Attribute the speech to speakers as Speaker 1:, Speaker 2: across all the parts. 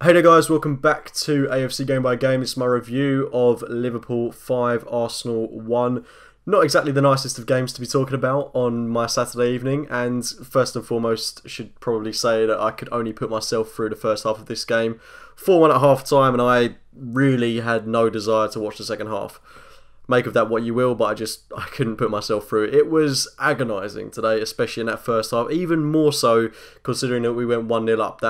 Speaker 1: Hey there guys, welcome back to AFC Game by Game. It's my review of Liverpool 5, Arsenal 1. Not exactly the nicest of games to be talking about on my Saturday evening, and first and foremost should probably say that I could only put myself through the first half of this game. 4-1 at half time, and I really had no desire to watch the second half. Make of that what you will, but I couldn't put myself through it. It was agonising today, especially in that first half, even more so considering that we went 1-0 up.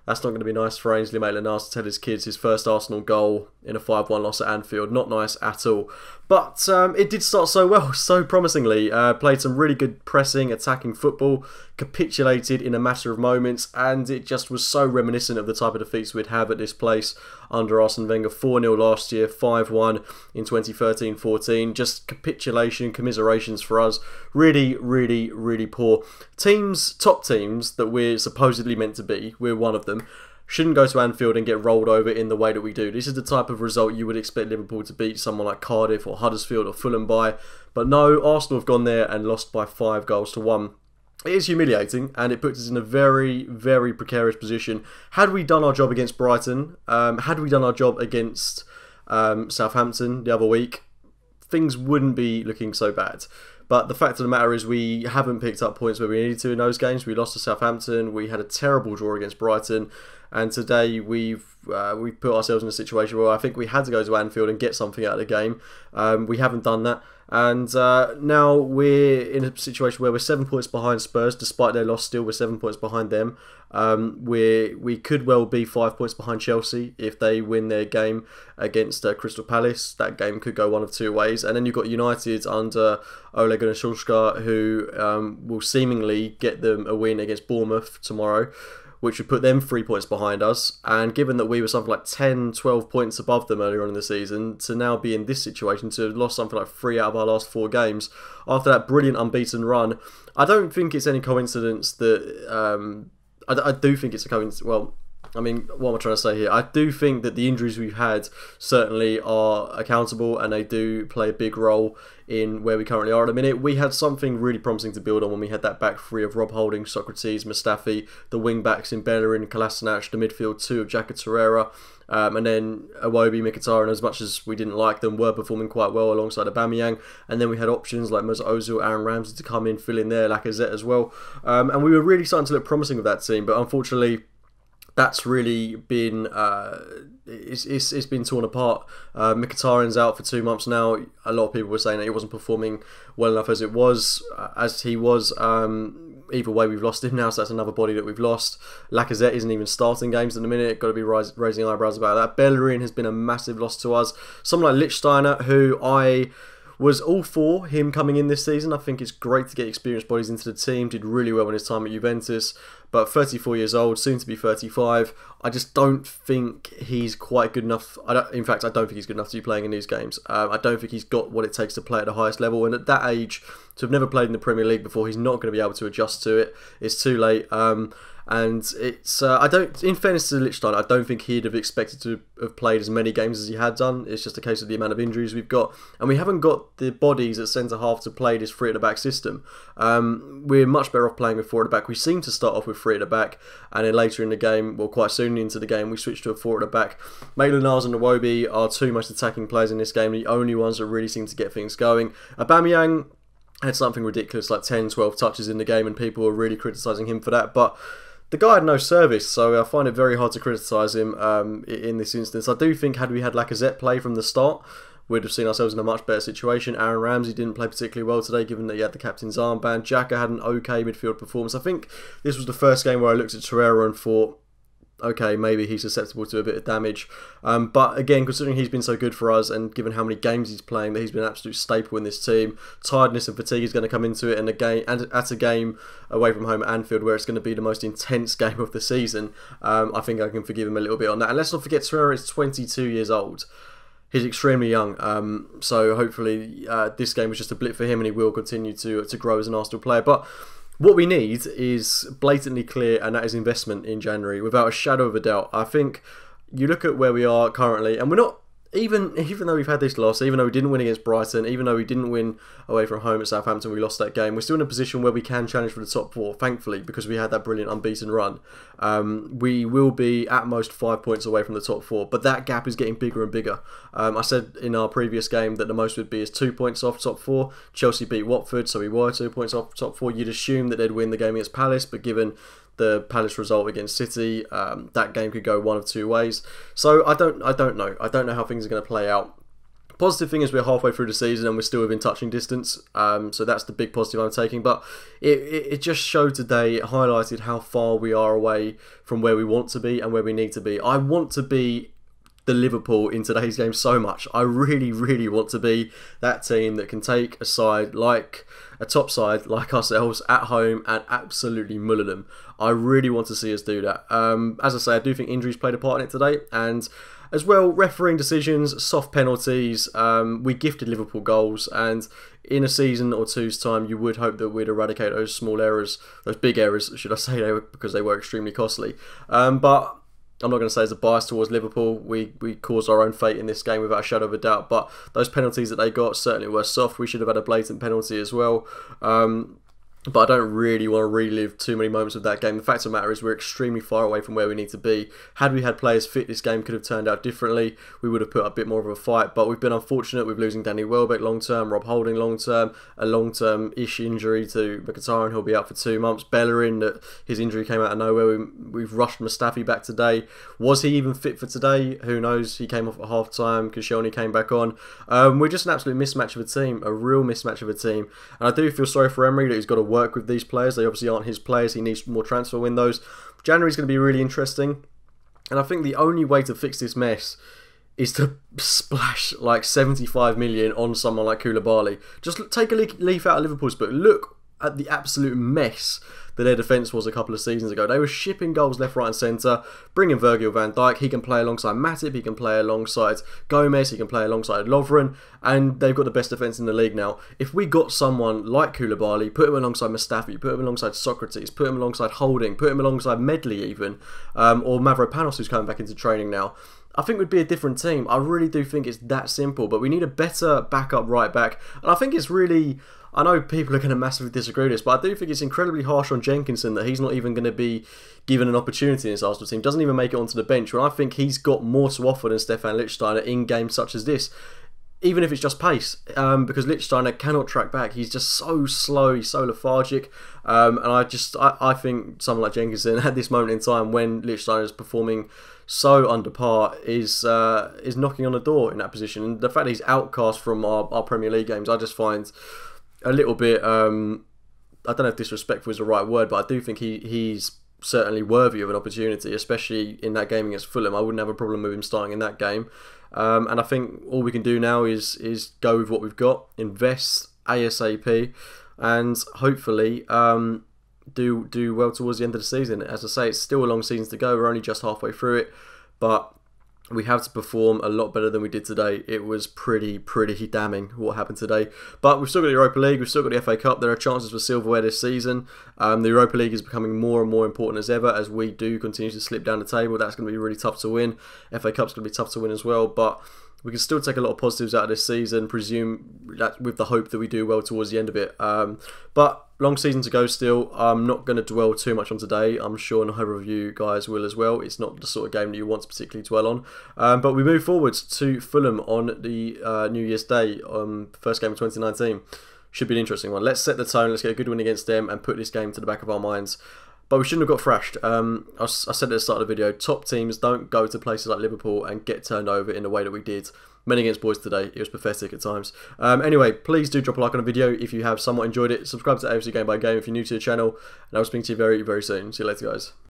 Speaker 1: That's not going to be nice for Ainsley Maitland-Niles to tell his kids his first Arsenal goal in a 5-1 loss at Anfield. Not nice at all. But it did start so well, so promisingly. Played some really good pressing, attacking football, capitulated in a matter of moments, and it just was so reminiscent of the type of defeats we'd have at this place under Arsene Wenger. 4-0 last year, 5-1 in 2013-14. Just capitulation, commiserations for us. Really, really, really poor. Top teams that we're supposedly meant to be, we're one of them, shouldn't go to Anfield and get rolled over in the way that we do. This is the type of result you would expect Liverpool to beat someone like Cardiff or Huddersfield or Fulham by. But no, Arsenal have gone there and lost by 5-1. It is humiliating, and it puts us in a very, very precarious position. Had we done our job against Brighton, had we done our job against Southampton the other week, things wouldn't be looking so bad. But the fact of the matter is we haven't picked up points where we needed to in those games. We lost to Southampton, we had a terrible draw against Brighton, and today we've put ourselves in a situation where I think we had to go to Anfield and get something out of the game. We haven't done that, and now we're in a situation where we're 7 points behind Spurs. Despite their loss, still we're 7 points behind them. We could well be 5 points behind Chelsea if they win their game against Crystal Palace. That game could go one of two ways. And then you've got United under Ole Gunnar Solskjaer, who will seemingly get them a win against Bournemouth tomorrow, which would put them 3 points behind us. And given that we were something like 10, 12 points above them earlier on in the season, to now be in this situation, to have lost something like 3 out of our last 4 games, after that brilliant unbeaten run, I don't think it's any coincidence that... I do think it's a coincidence. Well, I mean, what am I trying to say here? I do think that the injuries we've had certainly are accountable, and they do play a big role in where we currently are at the minute. We had something really promising to build on when we had that back three of Rob Holding, Socrates, Mustafi, the wing backs in Bellerin, Kolasinac, the midfield two of Jaka Torreira, and then Iwobi, Mkhitaryan, as much as we didn't like them, were performing quite well alongside Aubameyang. And then we had options like Mesut Ozil, Aaron Ramsey to come in, fill in there, Lacazette as well. And we were really starting to look promising with that team, but unfortunately that's really been it's been torn apart. Mkhitaryan's out for 2 months now. A lot of people were saying that he wasn't performing well enough as he was. Either way, we've lost him now, so that's another body that we've lost. Lacazette isn't even starting games in the minute. Got to be raising eyebrows about that. Bellerin has been a massive loss to us. Someone like Lichtsteiner, who I was all for him coming in this season. I think it's great to get experienced bodies into the team. Did really well in his time at Juventus, but 34 years old, soon to be 35. I just don't think he's quite good enough. In fact, I don't think he's good enough to be playing in these games. I don't think he's got what it takes to play at the highest level, and at that age, to have never played in the Premier League before, he's not going to be able to adjust to it. It's too late. And it's in fairness to Lichtsteiner, I don't think he'd have expected to have played as many games as he had done. It's just a case of the amount of injuries we've got, and we haven't got the bodies at centre half to play this 3 at the back system. We're much better off playing with 4 at the back. We seem to start off with 3 at the back, and then later in the game, well, quite soon into the game, we switch to a 4 at the back. Maitland-Niles and Iwobi are 2 most attacking players in this game, the only ones that really seem to get things going. Aubameyang had something ridiculous like 10, 12 touches in the game, and people were really criticising him for that, but the guy had no service, so I find it very hard to criticise him in this instance. I do think had we had Lacazette play from the start, we'd have seen ourselves in a much better situation. Aaron Ramsey didn't play particularly well today, given that he had the captain's armband. Xhaka had an okay midfield performance. I think this was the first game where I looked at Torreira and thought, okay, maybe he's susceptible to a bit of damage. But again, considering he's been so good for us, and given how many games he's playing, that he's been an absolute staple in this team, tiredness and fatigue is going to come into it, and at a game away from home at Anfield, where it's going to be the most intense game of the season, I think I can forgive him a little bit on that. And let's not forget, Torreira is 22 years old. He's extremely young, so hopefully this game was just a blip for him, and he will continue to grow as an Arsenal player. But what we need is blatantly clear, and that is investment in January, without a shadow of a doubt. I think you look at where we are currently, and we're not even though we've had this loss, even though we didn't win against Brighton, even though we didn't win away from home at Southampton, we lost that game, we're still in a position where we can challenge for the top 4, thankfully, because we had that brilliant unbeaten run. We will be at most 5 points away from the top 4, but that gap is getting bigger and bigger. I said in our previous game that the most would be is 2 points off top 4. Chelsea beat Watford, so we were 2 points off top 4. You'd assume that they'd win the game against Palace, but given the Palace result against City, that game could go one of 2 ways. So I don't know. I don't know how things are going to play out. Positive thing is we're halfway through the season and we're still within touching distance. So that's the big positive I'm taking. But it just showed today, it highlighted how far we are away from where we want to be and where we need to be. I want to be the Liverpool in today's game so much. I really, really want to be that team that can take a side like a top side like ourselves at home and absolutely muller them. I really want to see us do that. As I say, I do think injuries played a part in it today, and as well, refereeing decisions, soft penalties. We gifted Liverpool goals, and in a season or two's time, you would hope that we'd eradicate those small errors, those big errors, should I say, because they were extremely costly. But I'm not going to say it's a bias towards Liverpool. We caused our own fate in this game without a shadow of a doubt. But those penalties that they got certainly were soft. We should have had a blatant penalty as well. But I don't really want to relive too many moments of that game. The fact of the matter is we're extremely far away from where we need to be. Had we had players fit, this game could have turned out differently. We would have put up a bit more of a fight. But we've been unfortunate with losing Danny Welbeck long term, Rob Holding long term, a long term-ish injury to Mkhitaryan, who'll be out for 2 months. Bellerin, that his injury came out of nowhere. We've rushed Mustafi back today. Was he even fit for today? Who knows? He came off at half time. Koscielny came back on. We're just an absolute mismatch of a team, a real mismatch of a team. And I do feel sorry for Emery that he's got to work with these players. They obviously aren't his players. He needs more transfer windows. January's going to be really interesting, and I think the only way to fix this mess is to splash like 75 million on someone like Koulibaly. Just take a leaf out of Liverpool's book. Look at the absolute mess that their defence was a couple of seasons ago. They were shipping goals left, right and centre, bringing Virgil van Dijk. He can play alongside Matip, he can play alongside Gomez, he can play alongside Lovren, and they've got the best defence in the league now. If we got someone like Koulibaly, put him alongside Mustafi, put him alongside Socrates, put him alongside Holding, put him alongside Medley even, or Mavropanos, who's coming back into training now, I think we'd be a different team. I really do think it's that simple, but we need a better backup right back, and I think it's really... I know people are going to massively disagree with this, but I do think it's incredibly harsh on Jenkinson that he's not even going to be given an opportunity in this Arsenal team. Doesn't even make it onto the bench, when I think he's got more to offer than Stefan Lichtsteiner in games such as this. Even if it's just pace, because Lichtsteiner cannot track back. He's just so slow, he's so lethargic, and I think someone like Jenkinson at this moment in time, when Lichtsteiner is performing so under par, is knocking on the door in that position. And the fact that he's outcast from our Premier League games, I just find a little bit, I don't know if disrespectful is the right word, but I do think he's certainly worthy of an opportunity, especially in that game against Fulham. I wouldn't have a problem with him starting in that game. And I think all we can do now is go with what we've got, invest ASAP, and hopefully do well towards the end of the season. As I say, it's still a long season to go. We're only just halfway through it, but we have to perform a lot better than we did today. It was pretty damning what happened today. But we've still got the Europa League, we've still got the FA Cup. There are chances for silverware this season. The Europa League is becoming more and more important as ever as we do continue to slip down the table. That's going to be really tough to win. FA Cup's going to be tough to win as well, but we can still take a lot of positives out of this season, presume that with the hope that we do well towards the end of it. But long season to go still. I'm not going to dwell too much on today. I'm sure neither of you guys will as well. It's not the sort of game that you want to particularly dwell on. But we move forwards to Fulham on the New Year's Day, first game of 2019. Should be an interesting one. Let's set the tone. Let's get a good win against them and put this game to the back of our minds. But we shouldn't have got thrashed. I said at the start of the video, top teams don't go to places like Liverpool and get turned over in the way that we did. Men against boys today. It was pathetic at times. Anyway, please do drop a like on the video if you have somewhat enjoyed it. Subscribe to AFC Game by Game if you're new to the channel. And I'll speak to you very, very soon. See you later, guys.